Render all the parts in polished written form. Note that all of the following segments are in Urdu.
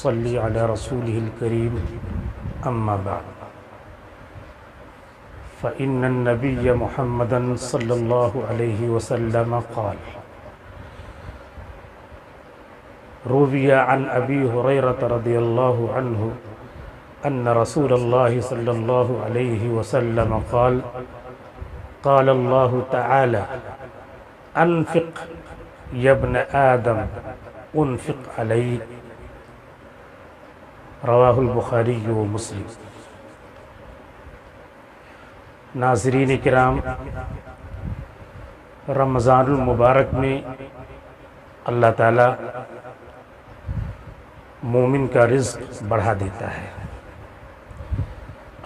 نصلي على رسوله الكريم أما بعد فإن النبي محمدا صلى الله عليه وسلم قال روي عن أبي هريرة رضي الله عنه أن رسول الله صلى الله عليه وسلم قال قال الله تعالى أنفق يا ابن آدم أنفق عليك رواہ البخاری و مسلم۔ ناظرین کرام، رمضان المبارک میں اللہ تعالیٰ مومن کا رزق بڑھا دیتا ہے۔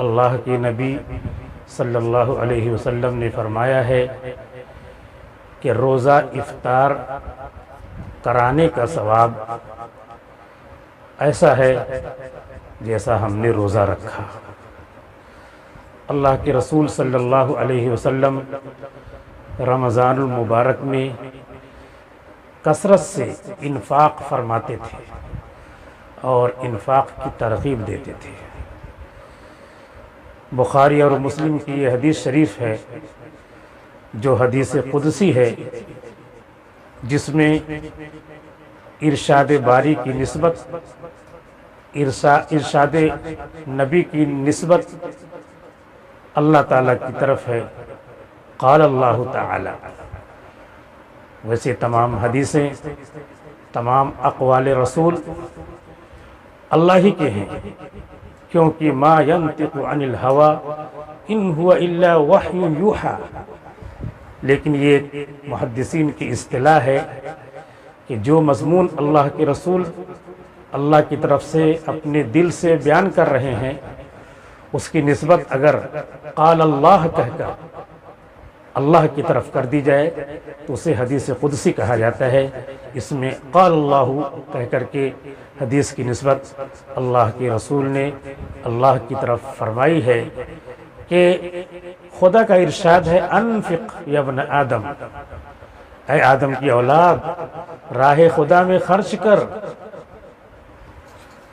اللہ کے نبی صلی اللہ علیہ وسلم نے فرمایا ہے کہ روزہ افطار کرانے کا ثواب ایسا ہے جیسا ہم نے روزہ رکھا۔ اللہ کے رسول صلی اللہ علیہ وسلم رمضان المبارک میں کثرت سے انفاق فرماتے تھے اور انفاق کی ترغیب دیتے تھے۔ بخاری اور مسلم کی یہ حدیث شریف ہے جو حدیث قدسی ہے، جس میں ارشاد باری کی نسبت، ارشاد نبی کی نسبت اللہ تعالیٰ کی طرف ہے، قال اللہ تعالی۔ ویسے تمام حدیثیں، تمام اقوال رسول اللہ ہی کے ہیں، کیونکہ ما ینطق عن الہوی ان هو الا وحی یوحی، لیکن یہ محدثین کی اصطلاح ہے کہ جو مضمون اللہ کے رسول اللہ کی طرف سے اپنے دل سے بیان کر رہے ہیں، اس کی نسبت اگر قال اللہ کہہ کر اللہ کی طرف کر دی جائے تو اسے حدیث قدسی کہا جاتا ہے۔ اس میں قال اللہ کہہ کر کے حدیث کی نسبت اللہ کے رسول نے اللہ کی طرف فرمائی ہے کہ خدا کا ارشاد ہے انفق یا ابن آدم، اے آدم کی اولاد، راہ خدا میں خرچ کر،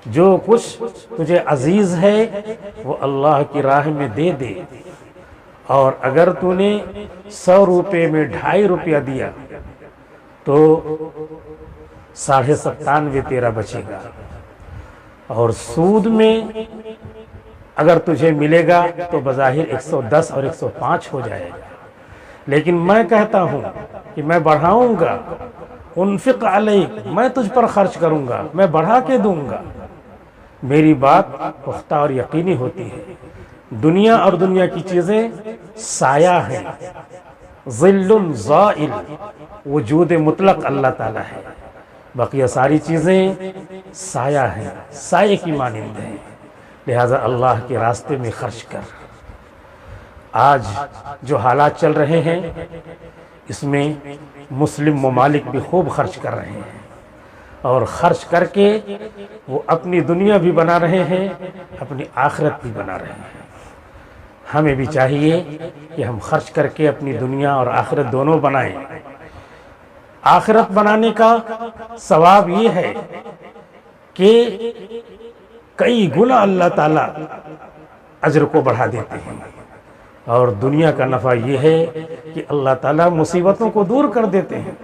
جو کچھ تجھے عزیز ہے وہ اللہ کی راہ میں دے دے، اور اگر تو نے 100 روپے میں 2.5 روپیہ دیا تو 97.5 تیرا بچے گا، اور سود میں اگر تجھے ملے گا تو بظاہر 110 اور 105 ہو جائے گا، لیکن میں کہتا ہوں کہ میں بڑھاؤں گا، انفق علیک، میں تجھ پر خرچ کروں گا، میں بڑھا کے دوں گا۔ میری بات پختہ اور یقینی ہوتی ہے۔ دنیا اور دنیا کی چیزیں سایہ ہیں، ظل زائل، وجود مطلق اللہ تعالیٰ ہے، بقیہ ساری چیزیں سایہ ہیں، سائے کی مانند ہیں، لہذا اللہ کے راستے میں خرچ کر۔ آج جو حالات چل رہے ہیں اس میں مسلم ممالک بھی خوب خرچ کر رہے ہیں، اور خرچ کر کے وہ اپنی دنیا بھی بنا رہے ہیں، اپنی آخرت بھی بنا رہے ہیں۔ ہمیں بھی چاہیے کہ ہم خرچ کر کے اپنی دنیا اور آخرت دونوں بنائیں۔ آخرت بنانے کا ثواب یہ ہے کہ کئی گنا اللہ تعالیٰ اجر کو بڑھا دیتے ہیں، اور دنیا کا نفع یہ ہے کہ اللہ تعالیٰ مصیبتوں کو دور کر دیتے ہیں۔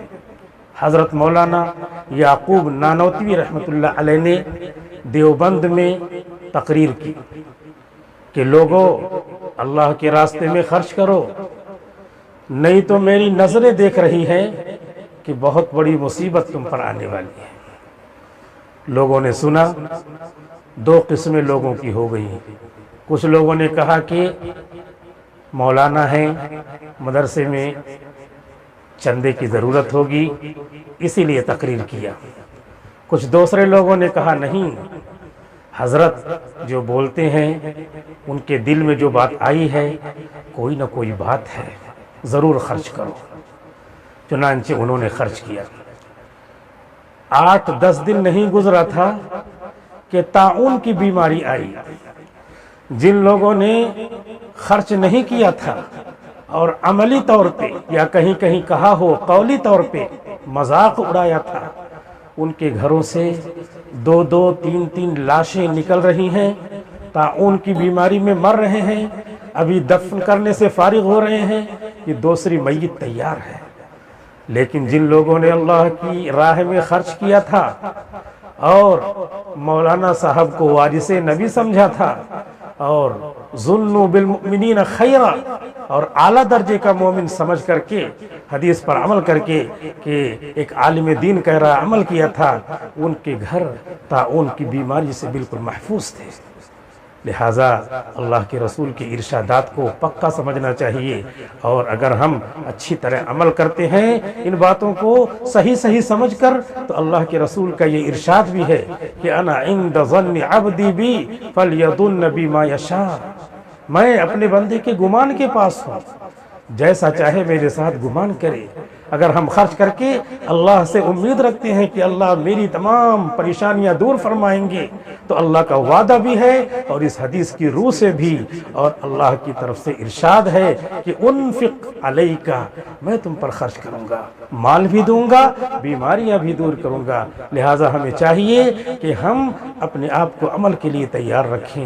حضرت مولانا یعقوب نانوتوی رحمۃ اللہ علیہ نے دیوبند میں تقریر کی کہ لوگوں اللہ کے راستے میں خرچ کرو، نہیں تو میری نظریں دیکھ رہی ہیں کہ بہت بڑی مصیبت تم پر آنے والی ہے۔ لوگوں نے سنا، 2 قسمیں لوگوں کی ہو گئی۔ کچھ لوگوں نے کہا کہ مولانا ہیں، مدرسے میں چندے کی ضرورت ہوگی اسی لیے تقریر کیا۔ کچھ دوسرے لوگوں نے کہا نہیں، حضرت جو بولتے ہیں ان کے دل میں جو بات آئی ہے، کوئی نہ کوئی بات ہے، ضرور خرچ کرو۔ چنانچہ انہوں نے خرچ کیا۔ 8-10 دن نہیں گزرا تھا کہ طاعون کی بیماری آئی۔ جن لوگوں نے خرچ نہیں کیا تھا اور عملی طور پہ یا کہیں کہیں کہا ہو قولی طور پہ مذاق اڑایا تھا، ان کے گھروں سے 2-2 3-3 لاشیں نکل رہی ہیں، طاعون کی بیماری میں مر رہے ہیں، ابھی دفن کرنے سے فارغ ہو رہے ہیں، یہ دوسری میت تیار ہے۔ لیکن جن لوگوں نے اللہ کی راہ میں خرچ کیا تھا اور مولانا صاحب کو وارث نبی سمجھا تھا اور ظنوا بالمؤمنین خیرا اور اعلیٰ درجے کا مومن سمجھ کر کے حدیث پر عمل کر کے کہ ایک عالم دین کہہ رہا عمل کیا تھا، ان کے گھر طاعون کی بیماری سے بالکل محفوظ تھے۔ لہٰذا اللہ کے رسول کے ارشادات کو پکا سمجھنا چاہیے، اور اگر ہم اچھی طرح عمل کرتے ہیں ان باتوں کو صحیح صحیح سمجھ کر، تو اللہ کے رسول کا یہ ارشاد بھی ہے کہ انا عند ظن عبدی بی فلیظن بی ما یشاء، میں اپنے بندے کے گمان کے پاس ہوں، جیسا چاہے میرے ساتھ گمان کرے۔ اگر ہم خرچ کر کے اللہ سے امید رکھتے ہیں کہ اللہ میری تمام پریشانیاں دور فرمائیں گے، تو اللہ کا وعدہ بھی ہے اور اس حدیث کی روح سے بھی، اور اللہ کی طرف سے ارشاد ہے کہ انفق علیک، میں تم پر خرچ کروں گا، مال بھی دوں گا، بیماریاں بھی دور کروں گا۔ لہٰذا ہمیں چاہیے کہ ہم اپنے آپ کو عمل کے لیے تیار رکھیں۔